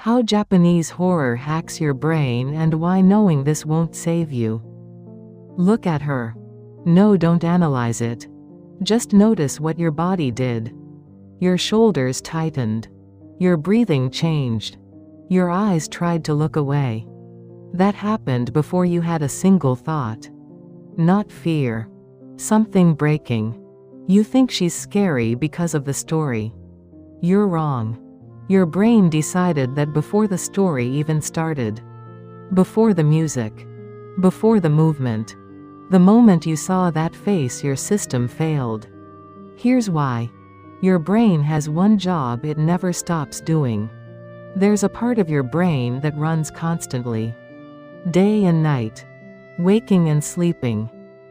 How Japanese horror hacks your brain and why knowing this won't save you. Look at her. No, don't analyze it. Just notice what your body did. Your shoulders tightened. Your breathing changed. Your eyes tried to look away. That happened before you had a single thought. Not fear. Something breaking. You think she's scary because of the story. You're wrong. Your brain decided that before the story even started. Before the music. Before the movement. The moment you saw that face, your system failed. Here's why. Your brain has one job it never stops doing. There's a part of your brain that runs constantly. Day and night. Waking and sleeping.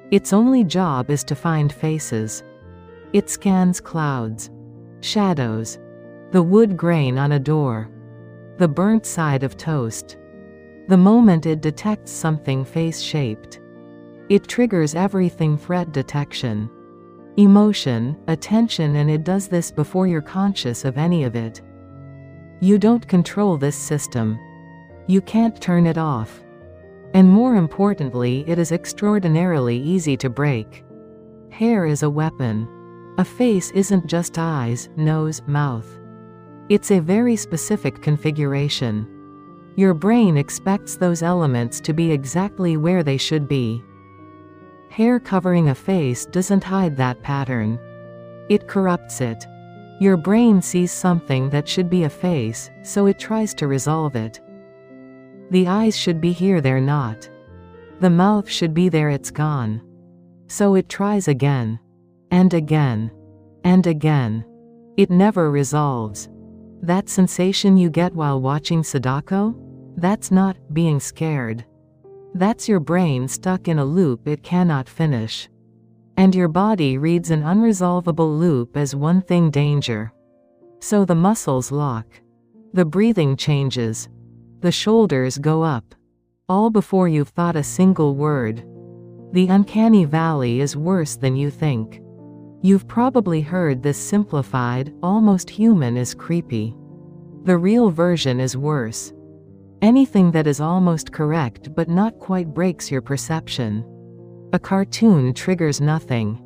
Its only job is to find faces. It scans clouds. Shadows. The wood grain on a door. The burnt side of toast. The moment it detects something face-shaped, it triggers everything: threat detection, emotion, attention, and it does this before you're conscious of any of it. You don't control this system. You can't turn it off. And more importantly, it is extraordinarily easy to break. Hair is a weapon. A face isn't just eyes, nose, mouth. It's a very specific configuration. Your brain expects those elements to be exactly where they should be. Hair covering a face doesn't hide that pattern. It corrupts it. Your brain sees something that should be a face, so it tries to resolve it. The eyes should be here, they're not. The mouth should be there, it's gone. So it tries again. And again. And again. It never resolves. That sensation you get while watching Sadako? That's not being scared. That's your brain stuck in a loop it cannot finish. And your body reads an unresolvable loop as one thing: danger. So the muscles lock. The breathing changes. The shoulders go up. All before you've thought a single word. The uncanny valley is worse than you think. You've probably heard this simplified: almost human is creepy. The real version is worse. Anything that is almost correct but not quite breaks your perception. A cartoon triggers nothing.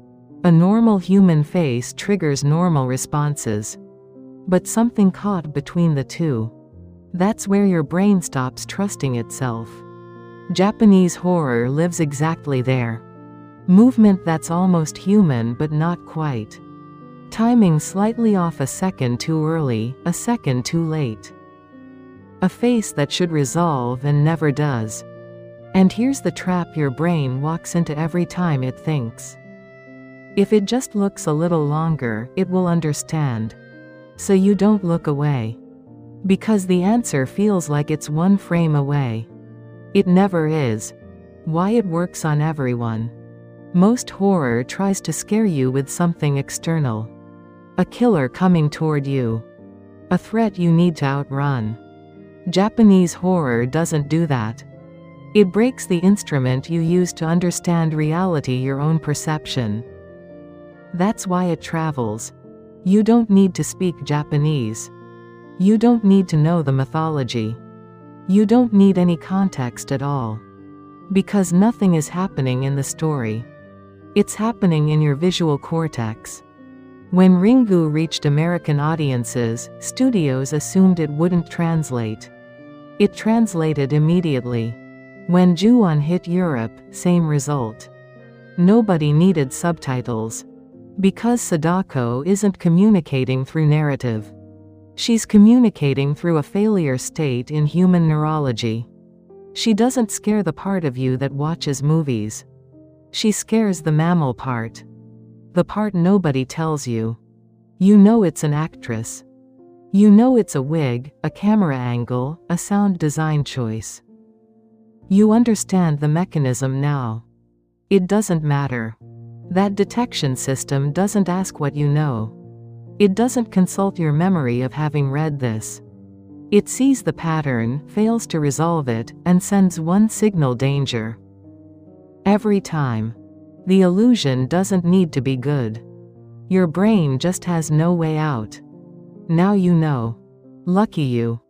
A normal human face triggers normal responses. But something caught between the two. That's where your brain stops trusting itself. Japanese horror lives exactly there. Movement that's almost human but not quite. Timing slightly off, a second too early, a second too late. A face that should resolve and never does. And here's the trap your brain walks into every time it thinks. If it just looks a little longer, it will understand. So you don't look away. Because the answer feels like it's one frame away. It never is. Why it works on everyone. Most horror tries to scare you with something external. A killer coming toward you. A threat you need to outrun. Japanese horror doesn't do that. It breaks the instrument you use to understand reality, your own perception. That's why it travels. You don't need to speak Japanese. You don't need to know the mythology. You don't need any context at all. Because nothing is happening in the story. It's happening in your visual cortex. When Ringu reached American audiences, studios assumed it wouldn't translate. It translated immediately. When Ju-on hit Europe, same result. Nobody needed subtitles. Because Sadako isn't communicating through narrative. She's communicating through a failure state in human neurology. She doesn't scare the part of you that watches movies. She scares the mammal part. The part nobody tells you. You know it's an actress. You know it's a wig, a camera angle, a sound design choice. You understand the mechanism now. It doesn't matter. That detection system doesn't ask what you know. It doesn't consult your memory of having read this. It sees the pattern, fails to resolve it, and sends one signal: danger. Every time. The illusion doesn't need to be good. Your brain just has no way out. Now you know. Lucky you.